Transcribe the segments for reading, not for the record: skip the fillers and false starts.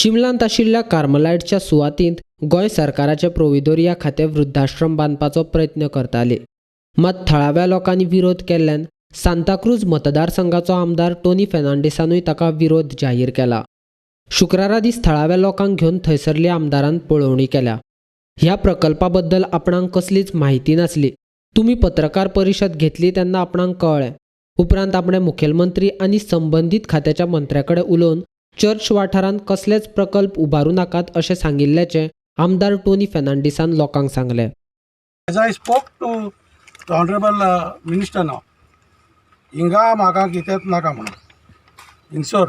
चिमलांत आशिल्ल्या कार्मलायटच्या सुवातींत गोंय सरकाराचे प्रोविदोरिया खातें वृद्धाश्रम बांदपाचो प्रयत्न करताले, मात थळाव्या लोकांनी विरोध केल्ल्यान सांताक्रूज मतदारसंघाचो आमदार टोनी फेर्नांडीसानूय ताका विरोध जाहीर केला. शुक्रारा दीस थळाव्या लोकांक घेवन थंयसरल्या आमदारान पळोवणी केल्या. ह्या प्रकल्पा बद्दल आपणाक कसलीच म्हायती नासली. तुमी पत्रकार परिशद घेतली तेन्ना आपणाक कळ्ळें. उपरांत आपणे मुखेलमंत्री आनी संबंदीत खात्याच्या मंत्र्याकडे उलोवन चर्च वाठारांत कसलेच प्रकल्प उबारू नाकात अशें सांगिल्ल्याचें आमदार टोनी फेर्नांडीसान लोकांक सांगलें. As I spoke to the Honorable Minister now, हिंगा म्हाका कितेंच नाका म्हणून हिंगसर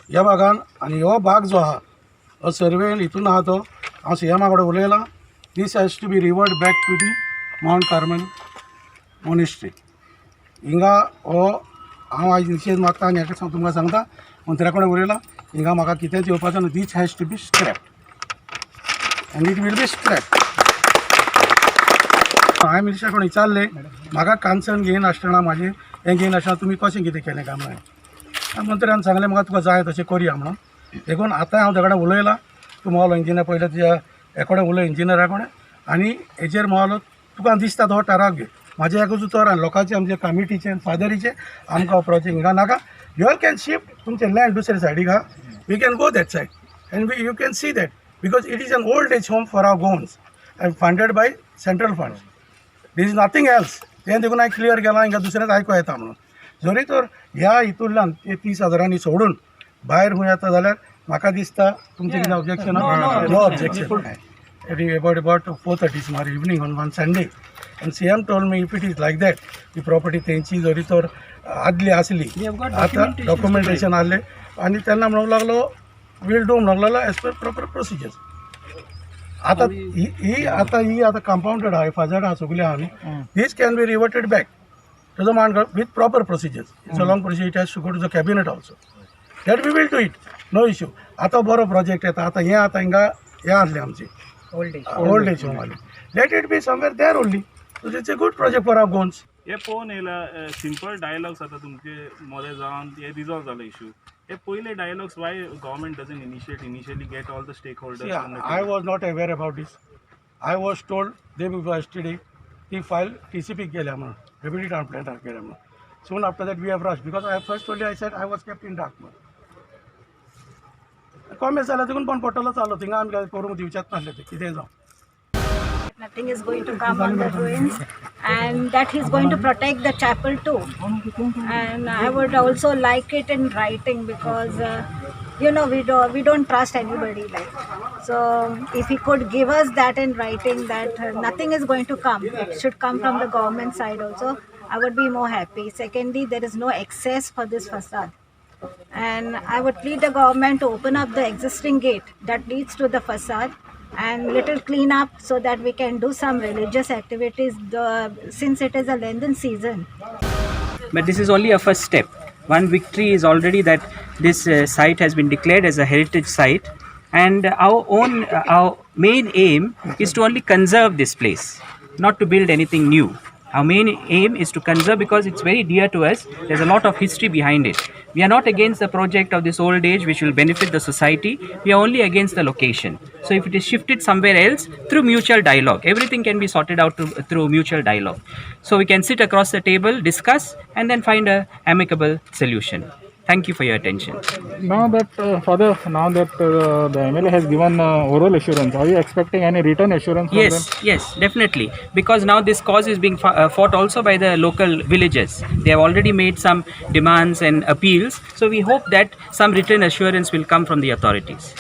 ह्या भागान आनी हो भाग जो आहा हो सर्वेन हितून आहा तो हांव सीएमा कडेन उलयलां. This has to be revert back to the mount carmel monastery. हिंगा हो हांव आयज निशेध मागता आनी हेका तुमकां सांगता मंत्र्या कडेन उलयलां. हिंगा म्हाका कितेंच येवपाचो ना. This has to be scrapped and it will be scrapped. हांवें मिनिस्टरा कडेन विचारलें म्हाका कन्सर्न घेयन आसतना म्हाजें हें घेयन आसतना तुमी कशें कितें केलें काय म्हणून मंत्र्यान सांगलें म्हाका तुका जाय तशें करया म्हणून. देखून आतां हांव तेका कडेन उलयलां. तूं मोहलो इंजिनियर पयलें तुज्या हे कडेन उलय इंजिनियरा कडेन आनी हेजेर मोहलो तुका दिसता तो थाराव घे. म्हाजें एकूच उतर आनी लोकांचें आमच्या कमिटीचें फादरीचें आमकां हो प्रोजेक्ट हिंगा नाका. यू ऑल कॅन शिफ्ट तुमचें लँड दुसरे सायडीक आहा. We can go that side and you can see that because it is an old age home for our Goans and funded by central funds. This is nothing else. तें देखून हांवें clear केलां. हिंगा दुसरेंच आयकूं येता म्हणून. जरी तर ह्या हितूंतल्यान ते 30,000 सोडून भायर खूंय येता जाल्यार म्हाका दिसता तुमचें कितें ऑब्जेक्शन नो ऑब्जेक्शन. about 4:30 सुमार evening on one Sunday and CM told me if it is like that ती प्रॉपर्टी तेंची जरी तर आदली आसली आतां डॉक्युमेंटेशन आसलें आनी तेन्ना म्हणूंक लागलो वील डू म्हणूंक लागलो एज पर प्रॉपर प्रोसिजर्स. आतां ही आतां कंपाउंडेड आहा फाजड आहा सगळी आहा न्ही. This can be reverted back to the mount with proper procedures. It's a long procedure. It has to go to the cabinet also. That we will do it. No issue. आतां बरो project येता. आतां हें आतां हिंगा हें आसलें आमचें ओल्ड एज होम आसलें. Let it be somewhere there only. So it's a good project for our Goans. हे पळोवन येयला सिंपल डायलॉग्स आतां तुमचे मोदें जावन हे रिजॉल्व जालो इशू. हे पयले dialogues why government doesn't initially get all the stakeholders. I was not aware about this. I was told day before yesterday he filed TCP केल्या म्हणून डेप्युटी टाउन प्लॅनर केल्या म्हणून. Soon after that we have rushed because I first only I said I was kept in dark म्हणून. Comments जाल्यार देखून पण पडटलो चालू थिंगा आमी काय करूंक दिवचेच नासले ते कितें जावं. Nothing is going to come on the ruins, and that he's going to protect the chapel too. And I would also like it in writing because we don't trust anybody like. So if he could give us that in writing that nothing is going to come, it should come from the government side also, I would be more happy. Secondly, there is no access for this facade, and I would plead the government to open up the existing gate that leads to the facade and little clean up so that we can do some religious activities since it is a Lenten season. But this is only a first step. One victory is already that this site has been declared as a heritage site, and our main aim is to only conserve this place, not to build anything new. Our main aim is to conserve because it's very dear to us. There's a lot of history behind it. We are not against the project of this old age which will benefit the society. We are only against the location. So if it is shifted somewhere else through mutual dialogue, everything can be sorted out through mutual dialogue. So we can sit across the table, discuss, and then find a amicable solution. Thank you for your attention. Now that the MLA has given oral assurance, are you expecting any written assurance from them? Yes, definitely. Because now this cause is being fought also by the local villagers. They have already made some demands and appeals. So we hope that some written assurance will come from the authorities.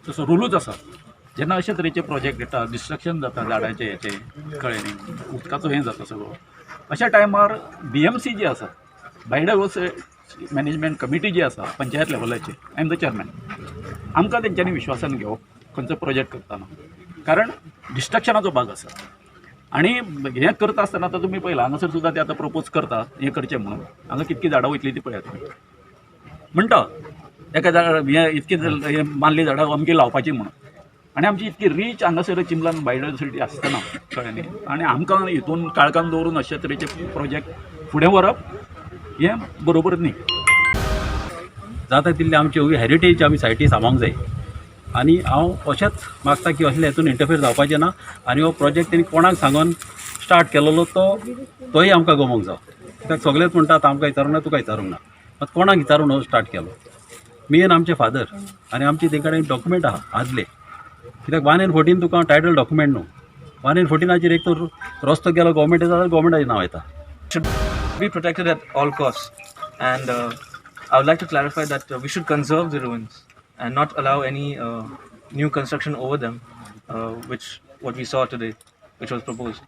तसो रूलूच आसा जेन्ना अशे तरेचे project येता destruction जाता झाडांचे हेचे कळ्ळें न्ही उदकाचो हें जाता सगळो अशा टायमार BMC जी आसा बायोडायवर्सिटी मॅनेजमेंट कमिटी जी आसा panchayat लेवलाची I am the chairman आमकां तेंच्यांनी विश्वासान घेवप खंयचो प्रोजेक्ट करतना कारण डिस्ट्रक्शनाचो भाग आसा आनी हें करता आसतना आतां तुमी पळयलां हांगासर सुद्दां ते आतां प्रपोज करता हें करचें म्हणून हांगा कितकी झाडां वयतली ती पळयात तुमी म्हणटा एका झाडां हें इतकी हें मानली झाडां अमकी लावपाची म्हणून आनी आमची इतकी रीच हांगासर चिंबलान बायोडायवर्सिटी आसतना कळ्ळें न्ही आनी आमकां हितून काळखान दवरून अशे तरेचे प्रोजेक्ट फुडें व्हरप हें बरोबर न्ही. जाता तितली आमची हेरिटेज आमी सायटी सांबाळूंक जाय आनी हांव अशेंच मागता की असले हातून इंटरफियर जावपाचें ना आनी हो प्रोजेक्ट तेणी कोणाक सांगून स्टार्ट केलेलो तोय आमकां गमोंक जाय कित्याक सगळेच म्हणटात आमकां विचारूंक ना तुका विचारूंक ना मात कोणाक विचारून हो स्टार्ट केलो मेन आमचे फादर आनी आमचे ते कडेन डॉक्युमेंट आहा आदले कित्याक 1/14 तुका टायटल डॉक्युमेंट न्हू 1/14 एक तर रस्तो गेलो गव्हर्मेंटाचो जाल्यार गव्हर्मेंटाचें नांव येता should be protected at all costs. And I would like to clarify that we should conserve the ruins and not allow any new construction over them, what we saw today, which was proposed.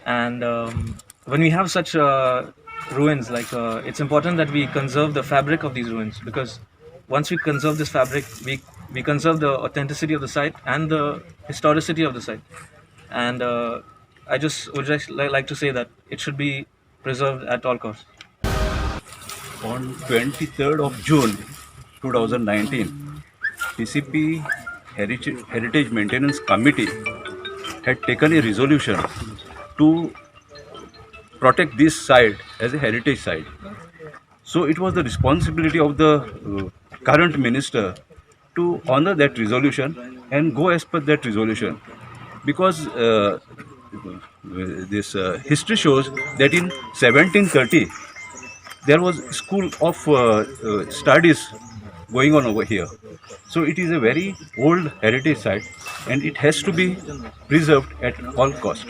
And when we have such ruins, like it's important that we conserve the fabric of these ruins, because once we conserve this fabric, we conserve the authenticity of the site and the historicity of the site. And I would just like to say that it should be preserved at all costs. On 23rd of June 2019, TCP Heritage Maintenance Committee had taken a resolution to protect this site as a heritage site. So it was the responsibility of the current minister to honor that resolution and go as per that resolution, because this history shows that in 1730 there was school of studies going on over here. So it is a very old heritage site and it has to be preserved at all cost.